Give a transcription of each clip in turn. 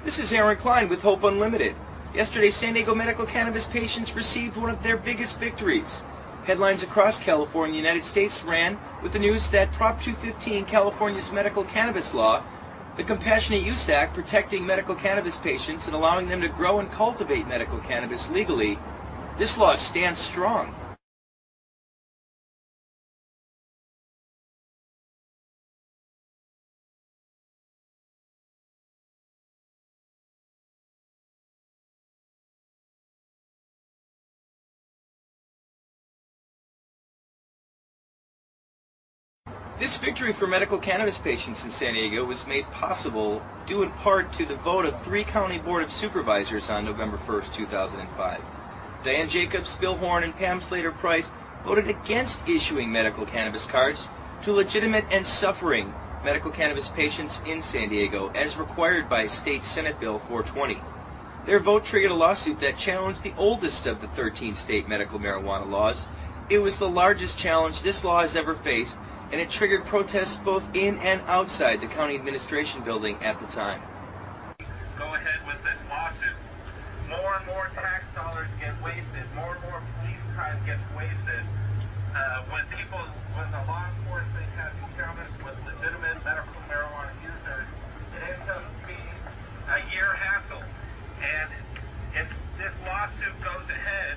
This is Aaron Klein with Hope Unlimited. Yesterday, San Diego medical cannabis patients received one of their biggest victories. Headlines across California, United States ran with the news that Prop 215, California's medical cannabis law, the Compassionate Use Act protecting medical cannabis patients and allowing them to grow and cultivate medical cannabis legally, this law stands strong. This victory for medical cannabis patients in San Diego was made possible due in part to the vote of 3 county board of supervisors on November 1st, 2005. Diane Jacobs, Bill Horn, and Pam Slater-Price voted against issuing medical cannabis cards to legitimate and suffering medical cannabis patients in San Diego, as required by State Senate Bill 420. Their vote triggered a lawsuit that challenged the oldest of the 13 state medical marijuana laws. It was the largest challenge this law has ever faced, and it triggered protests both in and outside the county administration building at the time. Go ahead with this lawsuit. More and more tax dollars get wasted. More and more police time gets wasted. When the law enforcement has encounters with legitimate medical marijuana users, it ends up being a year hassle. And if this lawsuit goes ahead,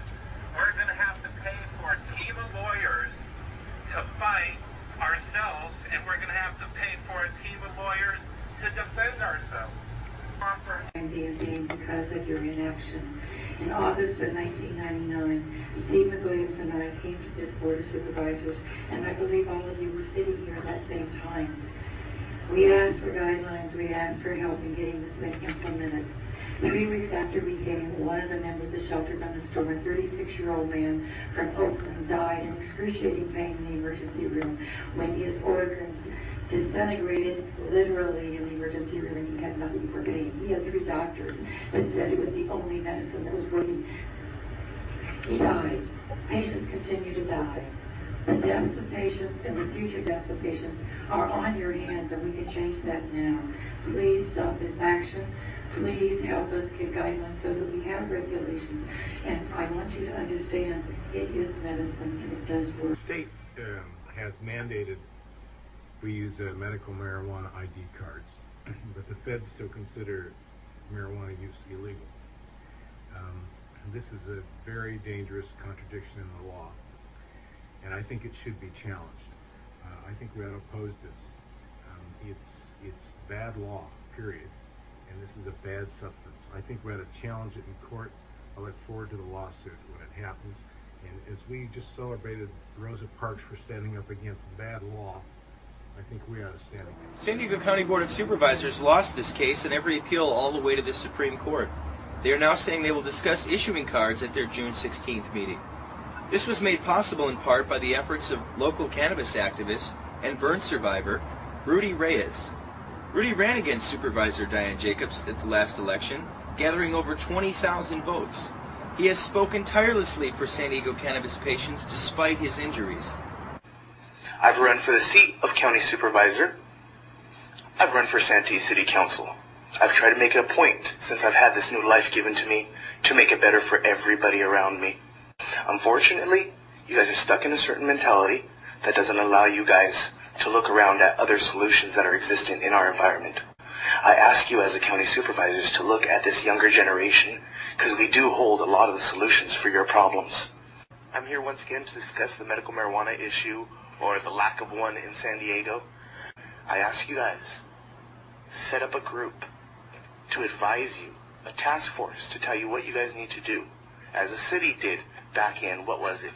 we're going to have to pay for a team of lawyers to fight ourselves, and we're going to have to pay for a team of lawyers to defend ourselves. I'm being named because of your inaction. In August of 1999, Steve McWilliams and I came to this Board of Supervisors, and I believe all of you were sitting here at that same time. We asked for guidelines, we asked for help in getting this thing implemented. 3 weeks after we came, one of the members of Shelter from the Storm, a 36-year-old man from Oakland, died in excruciating pain in the emergency room when his organs disintegrated literally in the emergency room, and he had nothing for pain. He had 3 doctors that said it was the only medicine that was working. He died. Patients continue to die. The deaths of patients and the future deaths of patients are on your hands, and we can change that now. Please stop this action. Please help us get guidelines so that we have regulations. And I want you to understand it is medicine and it does work. The state has mandated we use medical marijuana ID cards, but the feds still consider marijuana use illegal. This is a very dangerous contradiction in the law, and I think it should be challenged. I think we ought to oppose this. It's bad law, period. And this is a bad substance. I think we ought to challenge it in court. I look forward to the lawsuit when it happens. And as we just celebrated Rosa Parks for standing up against bad law, I think we ought to stand against it. San Diego County Board of Supervisors lost this case in every appeal all the way to the Supreme Court. They are now saying they will discuss issuing cards at their June 16th meeting. This was made possible in part by the efforts of local cannabis activist and burn survivor Rudy Reyes. Rudy ran against Supervisor Diane Jacobs at the last election, gathering over 20,000 votes. He has spoken tirelessly for San Diego cannabis patients despite his injuries. I've run for the seat of county supervisor. I've run for Santee City Council. I've tried to make it a point, since I've had this new life given to me, to make it better for everybody around me. Unfortunately, you guys are stuck in a certain mentality that doesn't allow you guys to look around at other solutions that are existent in our environment. I ask you as the county supervisors to look at this younger generation, because we do hold a lot of the solutions for your problems. I'm here once again to discuss the medical marijuana issue, or the lack of one in San Diego. I ask you guys, set up a group to advise you, a task force to tell you what you guys need to do, as the city did back in, what was it,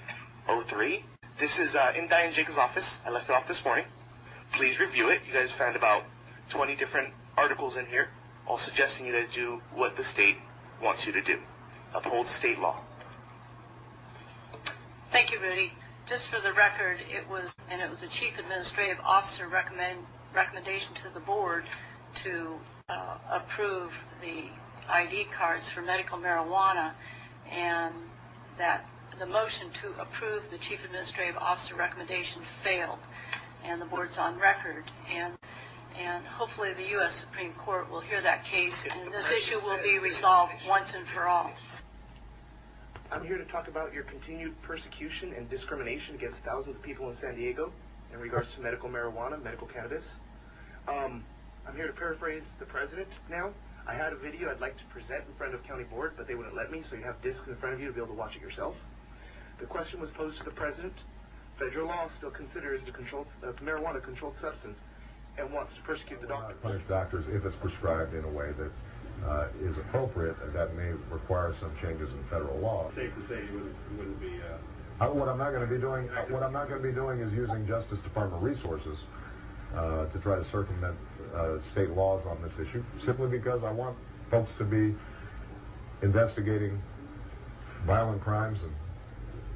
03? This is in Diane Jacobs' office. I left it off this morning. Please review it. You guys found about 20 different articles in here, all suggesting you guys do what the state wants you to do. Uphold state law. Thank you, Rudy. Just for the record, it was a chief administrative officer recommendation to the board to approve the ID cards for medical marijuana, and that the motion to approve the chief administrative officer recommendation failed, and the board's on record. And and hopefully the U.S. Supreme Court will hear that case, and this issue will be resolved once and for all. I'm here to talk about your continued persecution and discrimination against thousands of people in San Diego in regards to medical marijuana, medical cannabis. I'm here to paraphrase the president now. I had a video I'd like to present in front of county board, but they wouldn't let me, so you have discs in front of you to be able to watch it yourself. The question was posed to the president. Federal law still considers marijuana a controlled substance and wants to persecute the doctors. Punish doctors if it's prescribed in a way that is appropriate, and that may require some changes in federal law. Safe to say you wouldn't be. What I'm not going to be doing. What I'm not going to be doing is using Justice Department resources to try to circumvent state laws on this issue, simply because I want folks to be investigating violent crimes and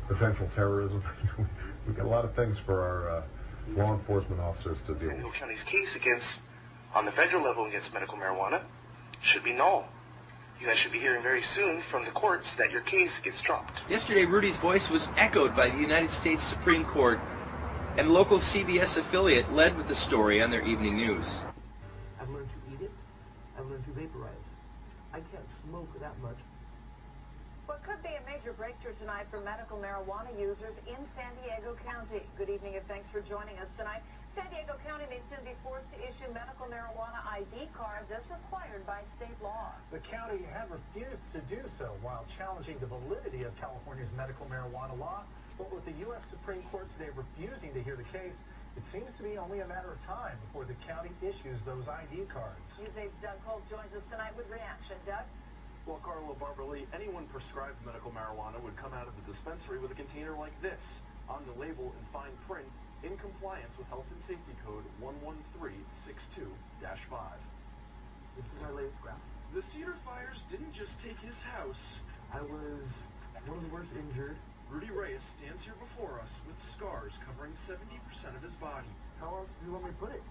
potential terrorism. We've got a lot of things for our law enforcement officers to deal San Diego County's case on the federal level against medical marijuana should be null. You guys should be hearing very soon from the courts that your case gets dropped. Yesterday, Rudy's voice was echoed by the United States Supreme Court, and local CBS affiliate led with the story on their evening news. I've learned to eat it. I've learned to vaporize. I can't smoke that much. What could be a major breakthrough tonight for medical marijuana users in San Diego County. Good evening and thanks for joining us tonight. San Diego County may soon be forced to issue medical marijuana ID cards as required by state law. The county had refused to do so while challenging the validity of California's medical marijuana law. But with the U.S. Supreme Court today refusing to hear the case, it seems to be only a matter of time before the county issues those ID cards. News 8's Doug Holt joins us tonight with reaction. Doug? Well, Carla, Barbara Lee, anyone prescribed medical marijuana would come out of the dispensary with a container like this, on the label in fine print, in compliance with Health and Safety Code 11362-5. This is my latest graph. The Cedar Fires didn't just take his house. I was one of the worst injured. Rudy Reyes stands here before us with scars covering 70% of his body. How else do you want me to put it?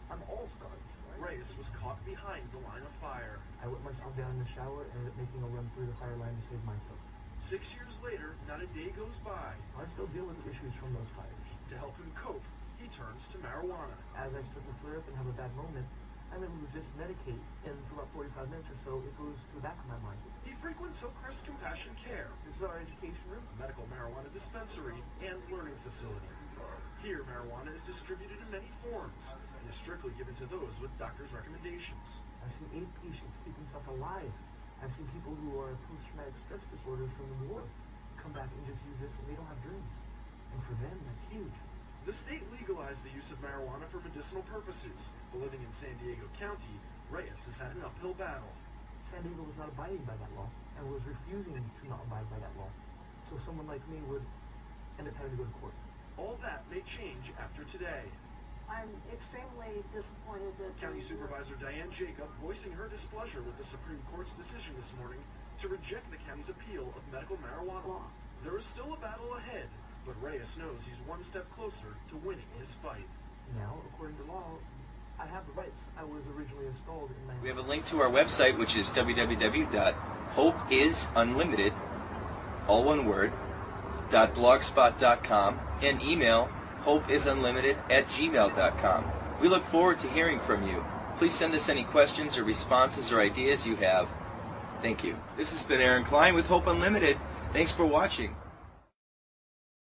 I'm all scarred. Reyes was caught behind the line of fire. I let myself down in the shower and ended up making a run through the fire line to save myself. 6 years later, not a day goes by. I still deal with issues from those fires. To help him cope, he turns to marijuana. As I start to flare up and have a bad moment, I'm able to just medicate, and for about 45 minutes or so, it goes to the back of my mind. He frequents Hillcrest Compassion Care. This is our education room, a medical marijuana dispensary, and learning facility. Here, marijuana is distributed in many forms, and is strictly given to those with doctor's recommendations. I've seen 8 patients keep themselves alive. I've seen people who are post-traumatic stress disorder from the war come back and just use this, and they don't have dreams. And for them, that's huge. The state legalized the use of marijuana for medicinal purposes, but living in San Diego County, Reyes has had an uphill battle. San Diego was not abiding by that law, and was refusing to not abide by that law. So someone like me would end up having to go to court. All that may change after today. I'm extremely disappointed that County Supervisor Diane Jacob voicing her displeasure with the Supreme Court's decision this morning to reject the county's appeal of medical marijuana law. There is still a battle ahead, but Reyes knows he's one step closer to winning his fight. Now, according to law, I have the rights I was originally installed in my... We have a link to our website, which is www.hopeisunlimited, all one word, .blogspot.com, and email hopeisunlimited@gmail.com. We look forward to hearing from you. Please send us any questions or responses or ideas you have. Thank you. This has been Aaron Klein with Hope Unlimited. Thanks for watching.